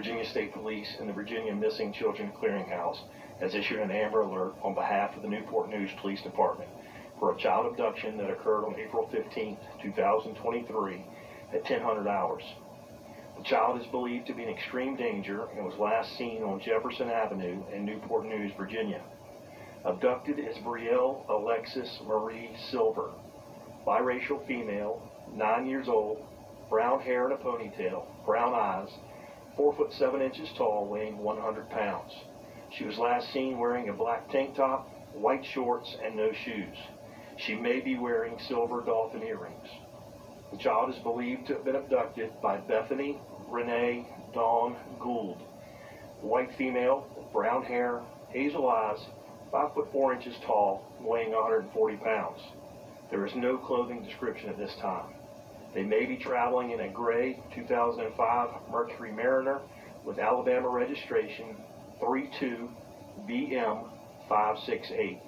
Virginia State Police and the Virginia Missing Children Clearinghouse has issued an Amber Alert on behalf of the Newport News Police Department for a child abduction that occurred on April 15, 2023 at 1000 hours. The child is believed to be in extreme danger and was last seen on Jefferson Avenue in Newport News, Virginia. Abducted is Brielle Alexis Marie Silver, biracial female, 9 years old, brown hair in a ponytail, brown eyes, 4 foot 7 inches tall, weighing 100 pounds. She was last seen wearing a black tank top, white shorts, and no shoes. She may be wearing silver dolphin earrings. The child is believed to have been abducted by Bethany Renee Dawn Gould, white female, brown hair, hazel eyes, 5 foot 4 inches tall, weighing 140 pounds. There is no clothing description at this time. They may be traveling in a gray 2005 Mercury Mariner with Alabama registration 32BM568.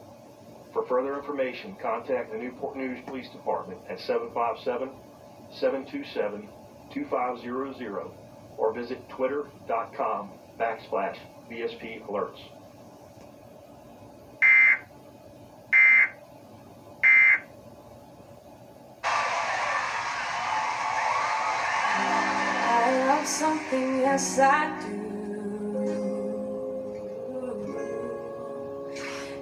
For further information, contact the Newport News Police Department at 757-727-2500 or visit twitter.com/VSP alerts. Something, yes I do.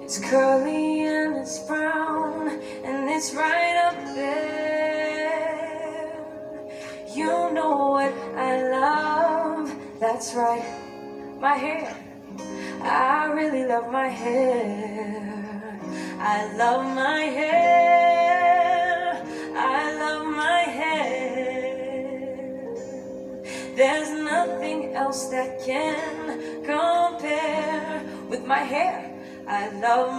It's curly and it's brown and it's right up there. You know what I love, that's right, my hair. I really love my hair. I love my hair. I love my hair. There's nothing else that can compare with my hair. I love